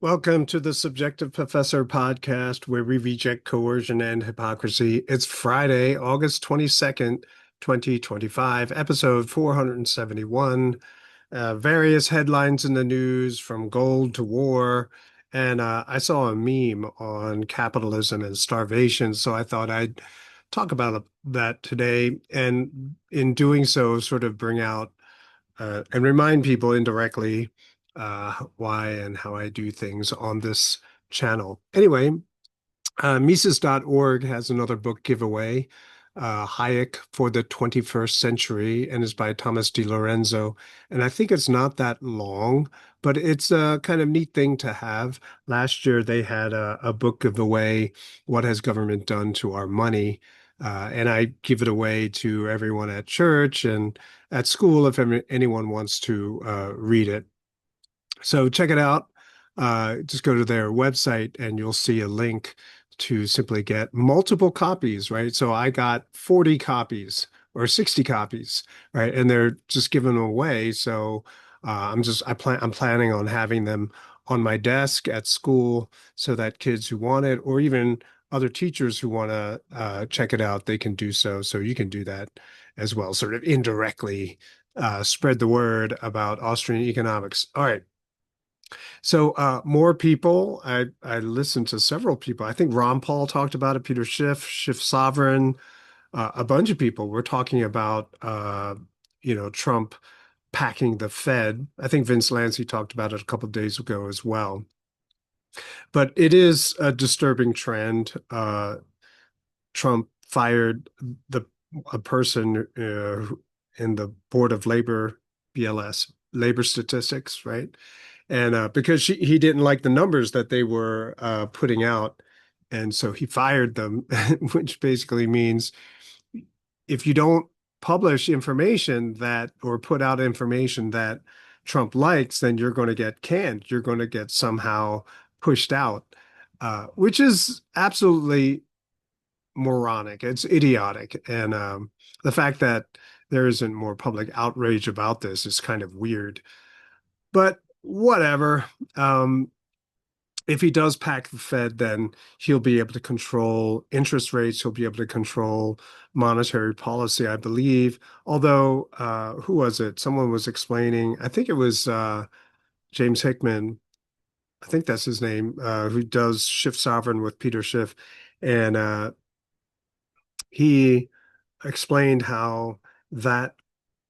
Welcome to the Subjective Professor podcast, where we reject coercion and hypocrisy. It's Friday, August 22nd, 2025, episode 471. Various headlines in the news from gold to war. And I saw a meme on capitalism and starvation, so I thought I'd talk about that today. And in doing so, sort of bring out and remind people indirectly why and how I do things on this channel. Anyway, Mises.org has another book giveaway, Hayek for the 21st Century, and is by Thomas DiLorenzo. And I think it's not that long, but it's a kind of neat thing to have. Last year, they had a book giveaway, What Has Government Done to Our Money? And I give it away to everyone at church and at school if anyone wants to read it. So check it out. Just go to their website and you'll see a link to simply get multiple copies, right? So I got 40 copies or 60 copies, right? And they're just giving them away. So I'm planning on having them on my desk at school so that kids who want it, or even other teachers who want to check it out, they can do so. So you can do that as well, sort of indirectly spread the word about Austrian economics. All right. So more people. I listened to several people. I think Ron Paul talked about it. Peter Schiff, Schiff Sovereign, a bunch of people were talking about Trump packing the Fed. I think Vince Lancy talked about it a couple of days ago as well. But it is a disturbing trend. Trump fired the a person in the Board of Labor, BLS, Labor Statistics, right? And because he didn't like the numbers that they were putting out, and so he fired them, which basically means if you don't publish information that or put out information that Trump likes, then you're going to get canned. You're going to get somehow pushed out, which is absolutely moronic. It's idiotic. And the fact that there isn't more public outrage about this is kind of weird. But whatever. If he does pack the Fed, then he'll be able to control interest rates. He'll be able to control monetary policy, I believe. Although, who was it? Someone was explaining, I think it was James Hickman, I think that's his name, who does Shift Sovereign with Peter Schiff. And he explained how that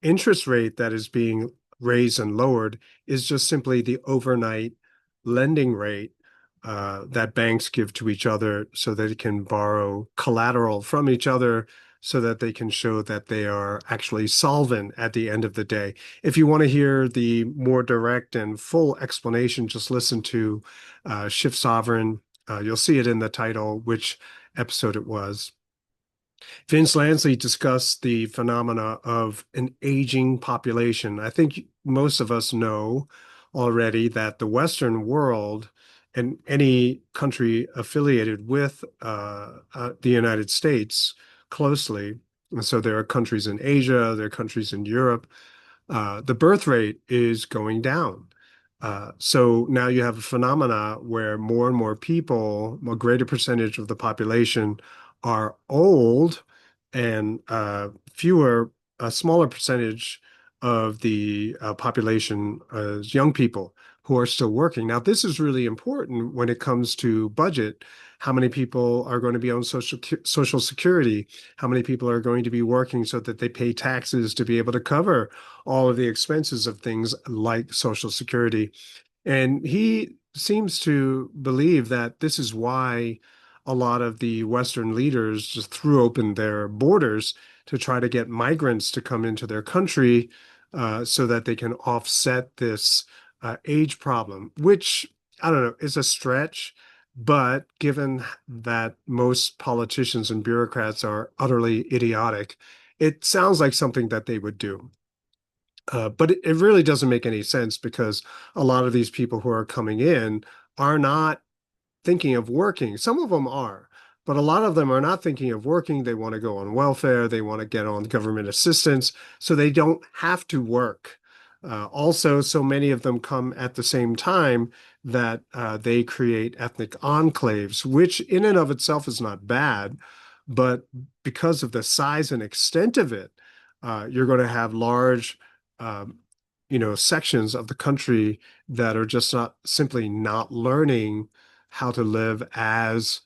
interest rate that is being raised and lowered is just simply the overnight lending rate that banks give to each other so that it can borrow collateral from each other so that they can show that they are actually solvent at the end of the day. If you want to hear the more direct and full explanation, just listen to Shift Sovereign. You'll see it in the title, which episode it was. Vince Lansley discussed the phenomena of an aging population. I think most of us know already that the Western world and any country affiliated with the United States closely, and so there are countries in Asia, there are countries in Europe, the birth rate is going down. So now you have a phenomena where more and more people, a greater percentage of the population are old and a smaller percentage of the population is young people who are still working. Now, this is really important when it comes to budget. How many people are going to be on social security? How many people are going to be working so that they pay taxes to be able to cover all of the expenses of things like social security? And he seems to believe that this is why a lot of the Western leaders just threw open their borders to try to get migrants to come into their country so that they can offset this age problem, which I don't know, is a stretch. But given that most politicians and bureaucrats are utterly idiotic, it sounds like something that they would do. But it really doesn't make any sense because a lot of these people who are coming in are not thinking of working. Some of them are, but a lot of them are not thinking of working. They want to go on welfare. They want to get on government assistance so they don't have to work. Also, so many of them come at the same time that they create ethnic enclaves, which in and of itself is not bad, but because of the size and extent of it, you're going to have large, um, sections of the country that are just not simply not learning how to live as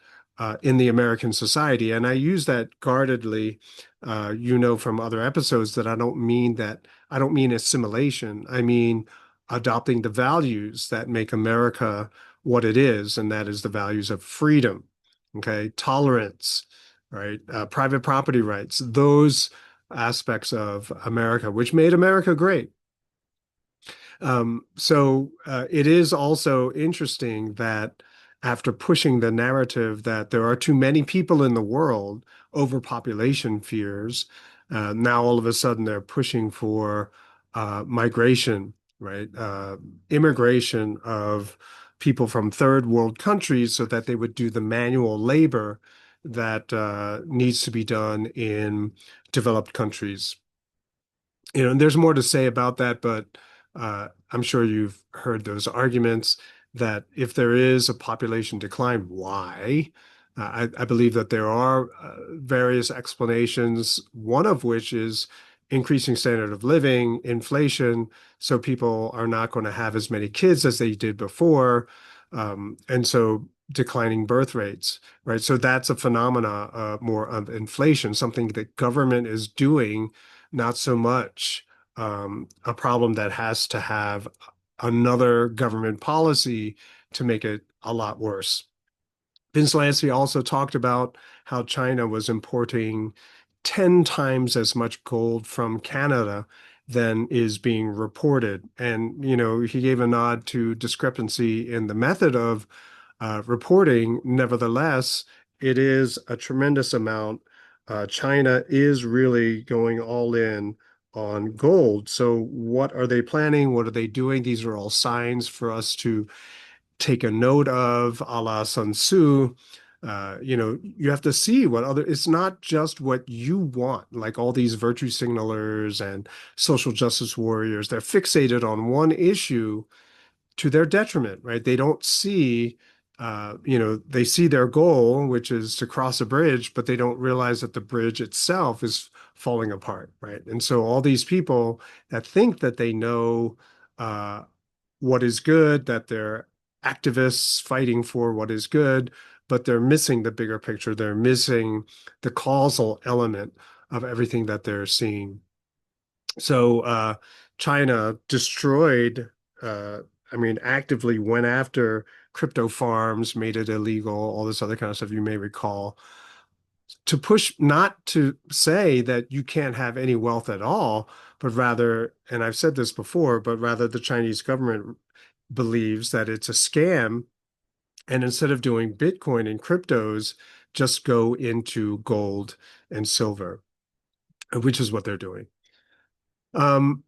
in the American society. And I use that guardedly. From other episodes that I don't mean assimilation. I mean adopting the values that make America what it is, and that is the values of freedom, okay, tolerance, right, private property rights, those aspects of America, which made America great. It is also interesting that after pushing the narrative that there are too many people in the world, overpopulation fears, now all of a sudden they're pushing for migration, right? Immigration of people from third world countries so that they would do the manual labor that needs to be done in developed countries. And there's more to say about that, but I'm sure you've heard those arguments that if there is a population decline, why? I believe that there are various explanations, one of which is increasing standard of living, inflation, so people are not going to have as many kids as they did before, and so declining birth rates, right? So that's a phenomena more of inflation, something that government is doing, not so much a problem that has to have another government policy to make it a lot worse. Vince Lancey also talked about how China was importing 10 times as much gold from Canada than is being reported. And, he gave a nod to discrepancy in the method of reporting. Nevertheless, it is a tremendous amount. China is really going all in on gold. So, what are they planning? What are they doing? These are all signs for us to take a note of, a la Sun Tzu. You have to see it's not just what you want, like all these virtue signalers and social justice warriors. They're fixated on one issue to their detriment, right? They don't see, they see their goal, which is to cross a bridge, but they don't realize that the bridge itself is falling apart, right? And so all these people that think that they know uh, what is good, that they're activists fighting for what is good, but they're missing the bigger picture. They're missing the causal element of everything that they're seeing. So China destroyed, uh, actively went after crypto farms, made it illegal, all this other kind of stuff you may recall, to push not to say that you can't have any wealth at all, but rather, and I've said this before, but rather the Chinese government believes that it's a scam. And instead of doing Bitcoin and cryptos, just go into gold and silver, which is what they're doing. Um,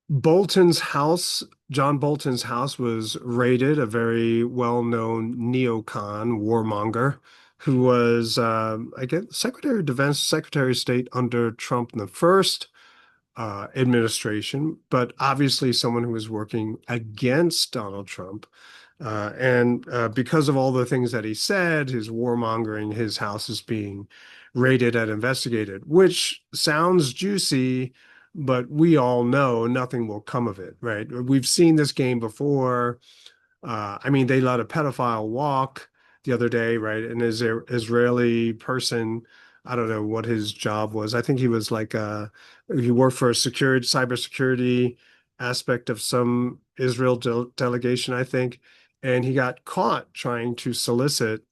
Bolton's house, John Bolton's house was raided, a very well-known neocon warmonger who was, I guess, Secretary of Defense, Secretary of State under Trump the first administration, but obviously someone who was working against Donald Trump. And because of all the things that he said, his warmongering, his house is being raided and investigated, which sounds juicy, but we all know nothing will come of it, right? We've seen this game before. They let a pedophile walk the other day, right? An Israeli person, I don't know what his job was. I think he was like he worked for a cybersecurity aspect of some Israel delegation, I think, and he got caught trying to solicit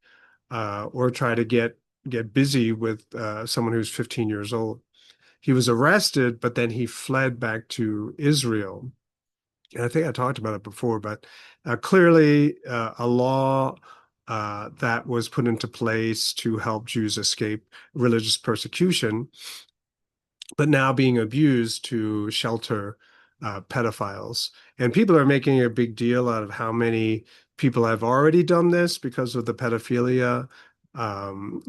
or try to get busy with someone who's 15 years old. He was arrested, but then he fled back to Israel. And I think I talked about it before, but clearly a law that was put into place to help Jews escape religious persecution, but now being abused to shelter pedophiles. And people are making a big deal out of how many people have already done this because of the pedophilia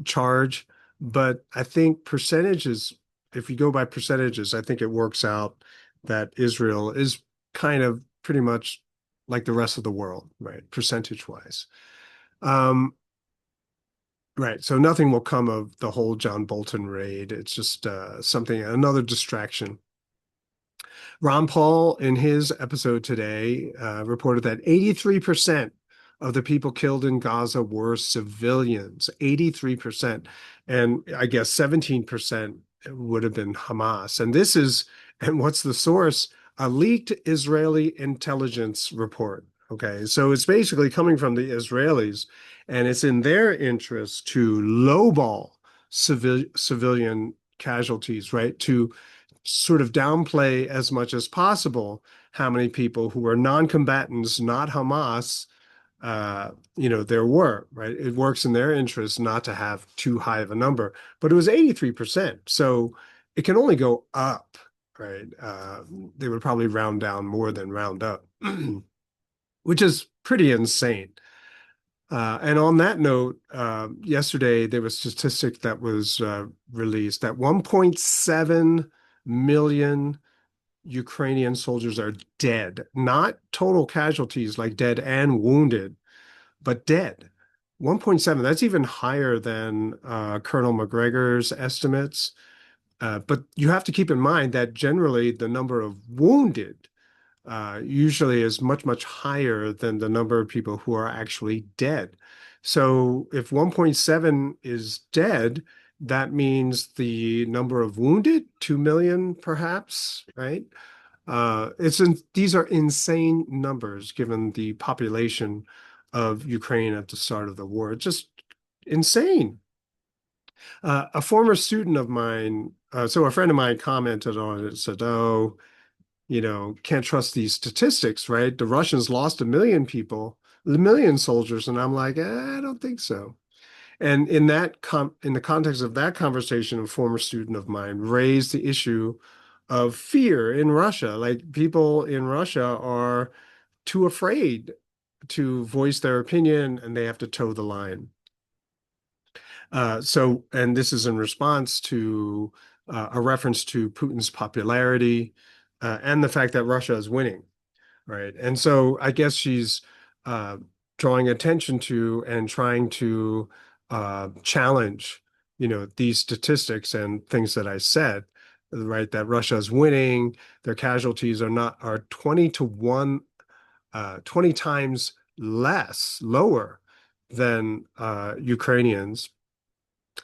charge. But I think percentages, if you go by percentages, I think it works out that Israel is kind of pretty much like the rest of the world, right? Percentage wise. Um, right. So nothing will come of the whole John Bolton raid. It's just something, another distraction. Ron Paul, in his episode today, reported that 83% of the people killed in Gaza were civilians. 83%. And I guess 17% would have been Hamas. And what's the source? A leaked Israeli intelligence report. Okay. So it's basically coming from the Israelis, and it's in their interest to lowball civilian casualties, right? To sort of downplay as much as possible how many people who were non-combatants, not Hamas, there were, right? It works in their interest not to have too high of a number, but it was 83%. So it can only go up, right? They would probably round down more than round up, which is pretty insane. And on that note, yesterday there was a statistic that was released that 1.7 million Ukrainian soldiers are dead, not total casualties like dead and wounded, but dead. 1.7, that's even higher than Colonel McGregor's estimates. But you have to keep in mind that generally the number of wounded usually is much, much higher than the number of people who are actually dead. So if 1.7 is dead, that means the number of wounded, 2 million perhaps, right? These are insane numbers given the population of Ukraine at the start of the war. It's just insane. A former student of mine, so a friend of mine commented on it and said, "Oh, can't trust these statistics, right? The Russians lost a million people, a million soldiers." And I'm like, I don't think so. And in the context of that conversation, a former student of mine raised the issue of fear in Russia. Like people in Russia are too afraid to voice their opinion and they have to toe the line. And this is in response to a reference to Putin's popularity and the fact that Russia is winning, right? And so I guess she's uh, drawing attention to and trying to challenge, these statistics and things that I said, right? That Russia is winning, their casualties are 20 to 1, 20 times lower than Ukrainians.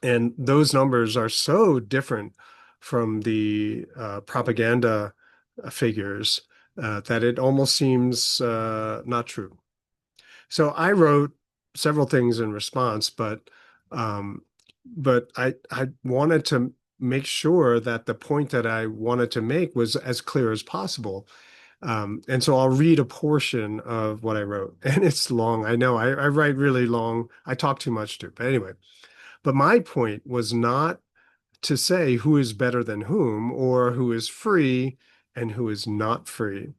And those numbers are so different from the propaganda figures that it almost seems not true. So I wrote several things in response, um, but I wanted to make sure that the point that I wanted to make was as clear as possible. And so I'll read a portion of what I wrote, and it's long. I know I write really long. I talk too much too, but anyway. But my point was not to say who is better than whom, or who is free and who is not free,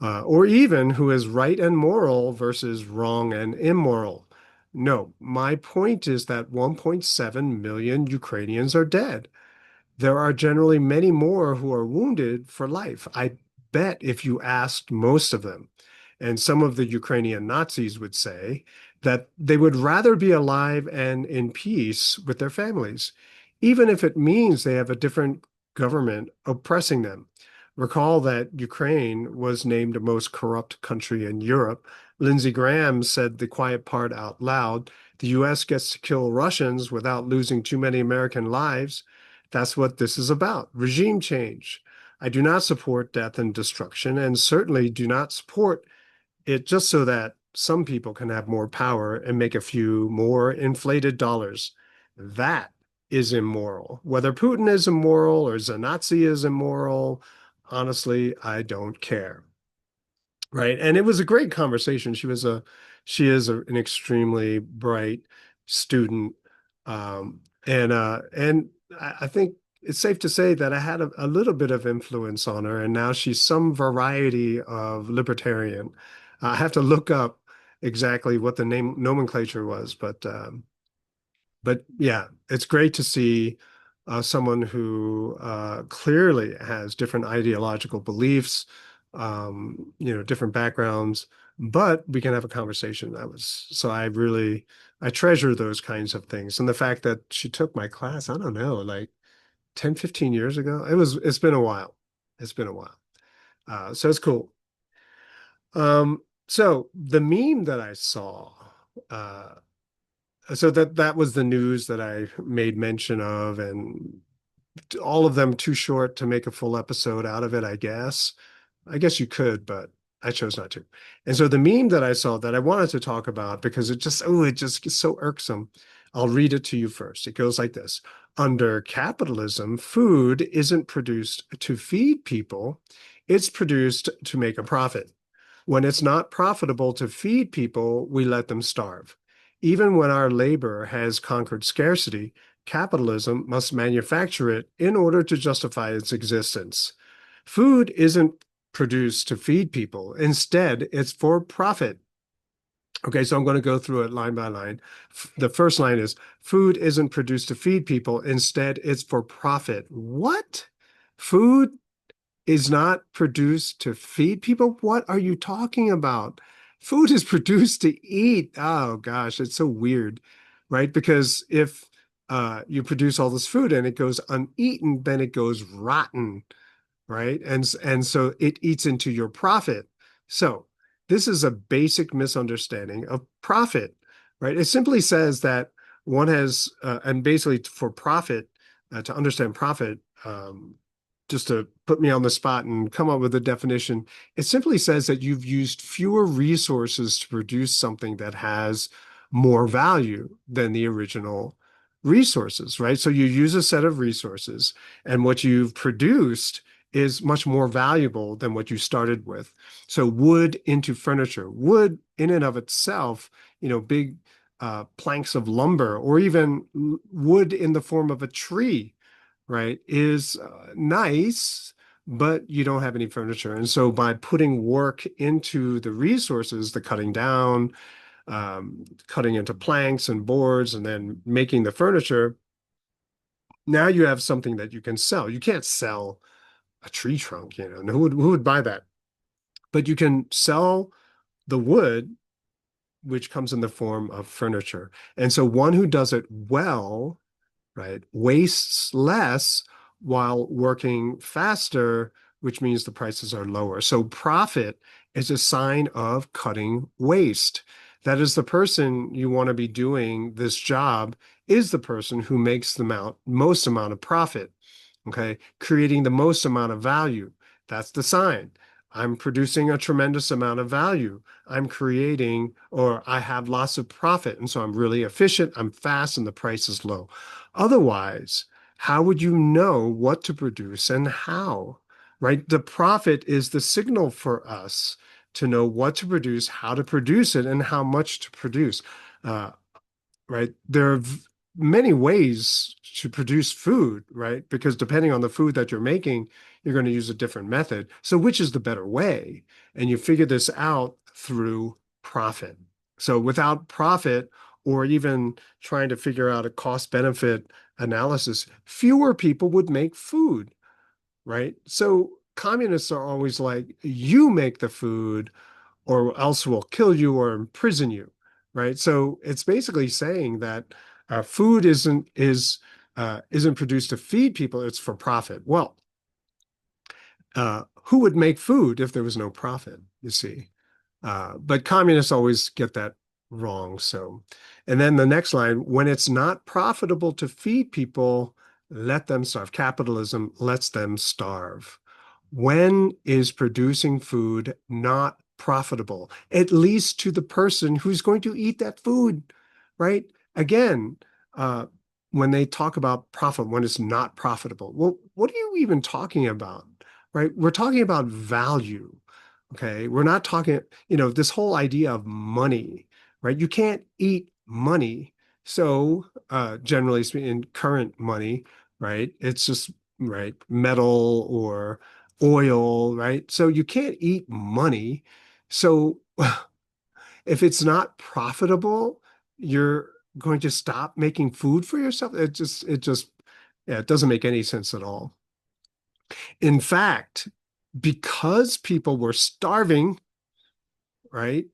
or even who is right and moral versus wrong and immoral. No, my point is that 1.7 million Ukrainians are dead. There are generally many more who are wounded for life. I bet if you asked most of them, and some of the Ukrainian Nazis would say that they would rather be alive and in peace with their families, even if it means they have a different government oppressing them. Recall that Ukraine was named the most corrupt country in Europe. Lindsey Graham said the quiet part out loud. The US gets to kill Russians without losing too many American lives. That's what this is about, regime change. I do not support death and destruction, and certainly do not support it just so that some people can have more power and make a few more inflated dollars. That is immoral. Whether Putin is immoral or Nazi is immoral, honestly, I don't care. Right. And it was a great conversation. She is an extremely bright student. And I think it's safe to say that I had a little bit of influence on her, and now she's some variety of libertarian. I have to look up exactly what the name nomenclature was, but yeah, it's great to see someone who clearly has different ideological beliefs, different backgrounds, but we can have a conversation. So I treasure those kinds of things. And the fact that she took my class, I don't know, like 10, 15 years ago. It's been a while. It's been a while. So it's cool. So the meme that I saw, uh, so that was the news that I made mention of, and all of them too short to make a full episode out of it, I guess. I guess you could, but I chose not to. And so the meme that I saw that I wanted to talk about because it just gets so irksome. I'll read it to you first. It goes like this. Under capitalism, food isn't produced to feed people, it's produced to make a profit. When it's not profitable to feed people, we let them starve. Even when our labor has conquered scarcity, capitalism must manufacture it in order to justify its existence. Food isn't produced to feed people. Instead, it's for profit. Okay, so I'm going to go through it line by line. The first line is food isn't produced to feed people. Instead, it's for profit. What? Food is not produced to feed people? What are you talking about? Food is produced to eat. Oh gosh, it's so weird, right? Because if you produce all this food and it goes uneaten, then it goes rotten, right? And so it eats into your profit. So this is a basic misunderstanding of profit, right? It simply says that one has, and basically for profit, to understand profit, just to put me on the spot and come up with a definition, it simply says that you've used fewer resources to produce something that has more value than the original resources, right? So you use a set of resources, and what you've produced is much more valuable than what you started with. So wood into furniture, wood in and of itself, big planks of lumber, or even wood in the form of a tree, right, is nice, but you don't have any furniture. And so by putting work into the resources, the cutting down, cutting into planks and boards, and then making the furniture, now you have something that you can sell. You can't sell a tree trunk, who would buy that? But you can sell the wood, which comes in the form of furniture. And so one who does it well, right, wastes less while working faster, which means the prices are lower. So profit is a sign of cutting waste. That is, the person you want to be doing this job is the person who makes the most amount of profit. Okay, creating the most amount of value. That's the sign. I'm producing a tremendous amount of value. I'm creating, or I have lots of profit. And so I'm really efficient, I'm fast, and the price is low. Otherwise, how would you know what to produce and how? Right? The profit is the signal for us to know what to produce, how to produce it, and how much to produce. Uh, right? There are many ways to produce food, right? Because depending on the food that you're making, you're going to use a different method. So which is the better way? And you figure this out through profit. So without profit, or even trying to figure out a cost benefit analysis, fewer people would make food, right? So communists are always like, you make the food, or else we'll kill you or imprison you, right? So it's basically saying that food isn't produced to feed people; it's for profit. Well, who would make food if there was no profit? You see, but communists always get that wrong. So, and then the next line: when it's not profitable to feed people, let them starve. Capitalism lets them starve. When is producing food not profitable, at least to the person who's going to eat that food, right? Again, uh, when they talk about profit, when it's not profitable, well, what are you even talking about, right? We're talking about value, okay? We're not talking, this whole idea of money, right? You can't eat money. So, generally speaking, current money, right? It's just, right, metal or oil, right? So you can't eat money. So if it's not profitable, you're going to stop making food for yourself. Yeah, it doesn't make any sense at all. In fact, because people were starving, right?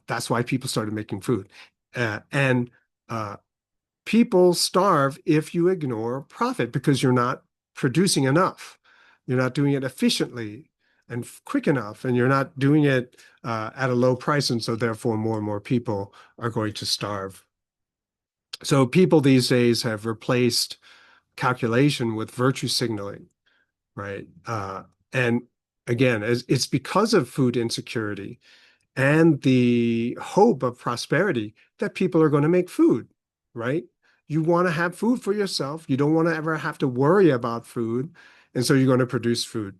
That's why people started making food. And uh, people starve if you ignore profit because you're not producing enough. You're not doing it efficiently and quick enough, and you're not doing it at a low price. And so, therefore, more and more people are going to starve. So, people these days have replaced calculation with virtue signaling, right? And again, it's because of food insecurity and the hope of prosperity that people are going to make food, right? You want to have food for yourself. You don't want to ever have to worry about food. And so you're going to produce food.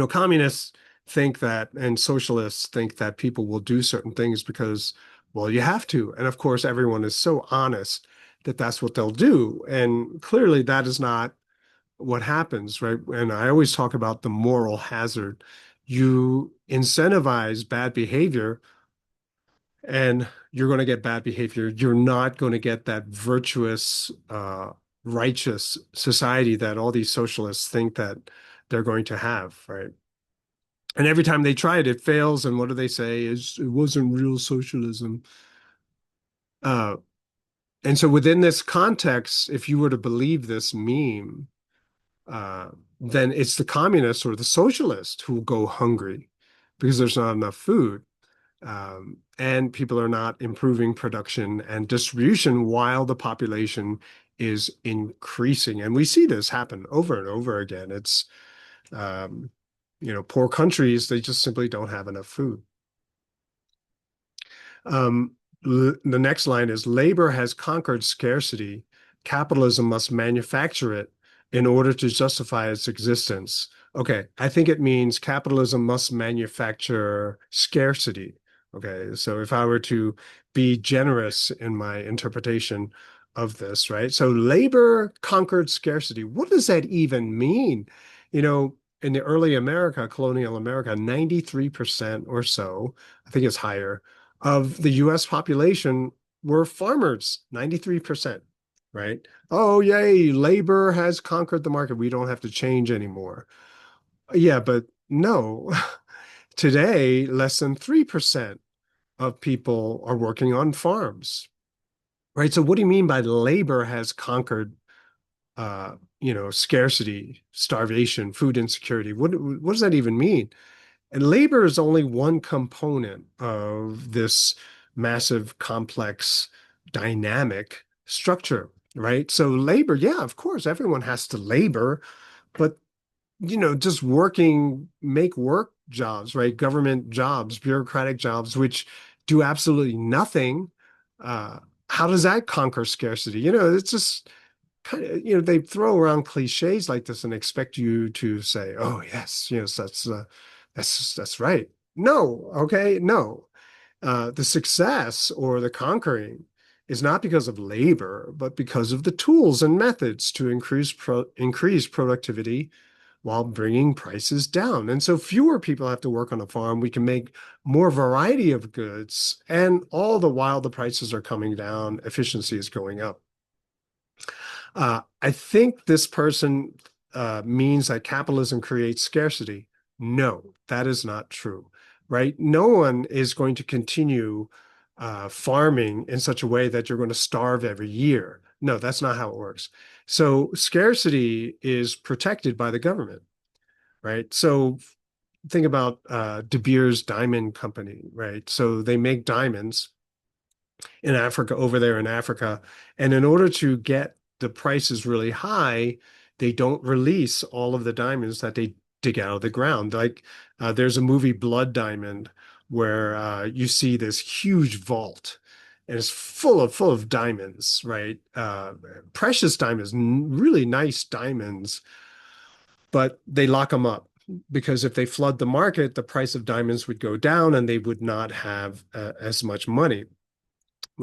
Communists think that, and socialists think that people will do certain things because, well, you have to. And of course, everyone is so honest that that's what they'll do. And clearly, that is not what happens, right? And I always talk about the moral hazard. You incentivize bad behavior and you're going to get bad behavior. You're not going to get that virtuous, righteous society that all these socialists think that they're going to have, right? And every time they try it, it fails. And what do they say? Is it wasn't real socialism. Uh, and so within this context, if you were to believe this meme, uh, then it's the communists or the socialists who will go hungry because there's not enough food. And people are not improving production and distribution while the population is increasing. And we see this happen over and over again. It's, um, poor countries, they just simply don't have enough food. Um, the next line is labor has conquered scarcity. Capitalism must manufacture it in order to justify its existence. Okay, I think it means capitalism must manufacture scarcity. Okay, so if I were to be generous in my interpretation of this, right? So labor conquered scarcity. What does that even mean? In the early America, colonial America, 93% or so, I think it's higher, of the US population were farmers, 93%, right? Oh, yay, labor has conquered the market. We don't have to change anymore. Yeah, but no. Today, less than 3% of people are working on farms, right? So what do you mean by labor has conquered scarcity, starvation, food insecurity? What does that even mean? And labor is only one component of this massive, complex, dynamic structure, right? So labor, yeah, of course, everyone has to labor, but just working, make work jobs, right? Government jobs, bureaucratic jobs, which do absolutely nothing. Uh, how does that conquer scarcity? It's just kind of, they throw around cliches like this and expect you to say, "Oh, yes, yes, that's right." No, okay, no. The success or the conquering is not because of labor, but because of the tools and methods to increase productivity while bringing prices down. And so fewer people have to work on a farm. We can make more variety of goods, and all the while the prices are coming down, efficiency is going up. I think this person means that capitalism creates scarcity. No, that is not true, right? No one is going to continue farming in such a way that you're going to starve every year. No, that's not how it works. So scarcity is protected by the government, right? So think about De Beers Diamond Company, right? So they make diamonds in Africa, over there in Africa. And in order to get the prices really high, they don't release all of the diamonds that they dig out of the ground. Like there's a movie, Blood Diamond, where you see this huge vault and it's full of diamonds, right? Precious diamonds, really nice diamonds, but they lock them up because if they flood the market, the price of diamonds would go down and they would not have as much money.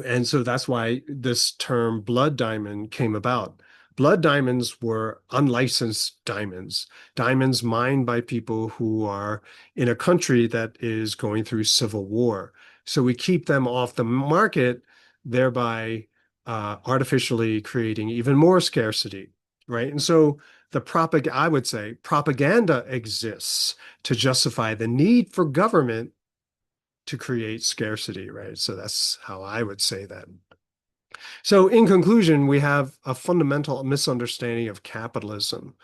And so that's why this term blood diamond came about. Blood diamonds were unlicensed diamonds, diamonds mined by people who are in a country that is going through civil war. So we keep them off the market, thereby artificially creating even more scarcity, right? And so I would say propaganda exists to justify the need for government to create scarcity, right? So that's how I would say that. So in conclusion, we have a fundamental misunderstanding of capitalism.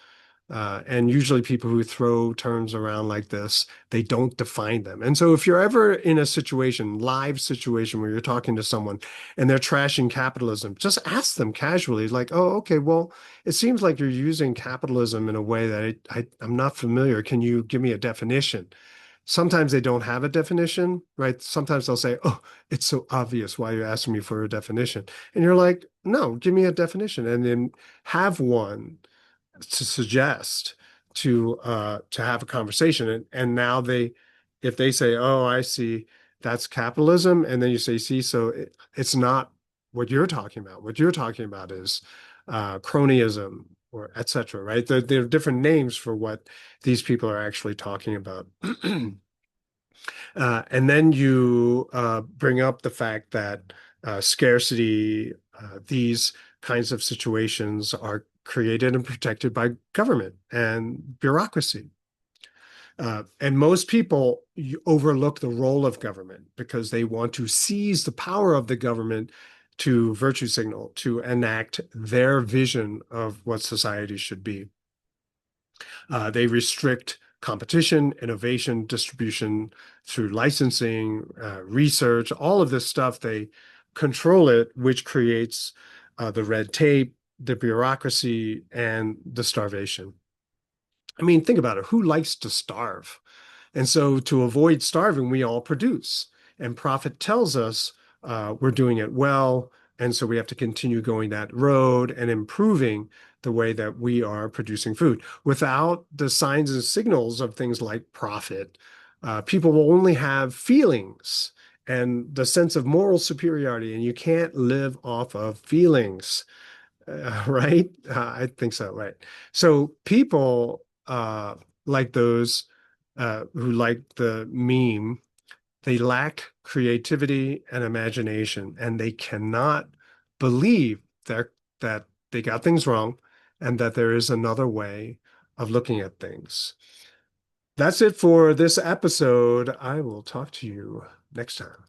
And usually people who throw terms around like this, they don't define them. And so if you're ever in a situation, live situation where you're talking to someone and they're trashing capitalism, just ask them casually, like, oh, okay, well, it seems like you're using capitalism in a way that I'm not familiar. Can you give me a definition? Sometimes they don't have a definition, right? Sometimes they'll say, oh, it's so obvious why you're asking me for a definition. And you're like, no, give me a definition. And then have one to suggest to have a conversation. And now if they say, oh, I see, that's capitalism, and then you say, see, so it's not what you're talking about. What you're talking about is cronyism or et cetera, right? There are different names for what these people are actually talking about. And then you bring up the fact that scarcity, these kinds of situations are created and protected by government and bureaucracy. And most people overlook the role of government because they want to seize the power of the government to virtue signal, to enact their vision of what society should be. They restrict competition, innovation, distribution through licensing, research, all of this stuff. They control it, which creates the red tape, the bureaucracy, and the starvation. I mean, think about it. Who likes to starve? And so to avoid starving, we all produce. And profit tells us we're doing it well. And so we have to continue going that road and improving the way that we are producing food. Without the signs and signals of things like profit, people will only have feelings and the sense of moral superiority. And you can't live off of feelings. Right? I think so, right. So people like those who like the meme, they lack creativity and imagination, and they cannot believe that they got things wrong and that there is another way of looking at things. That's it for this episode. I will talk to you next time.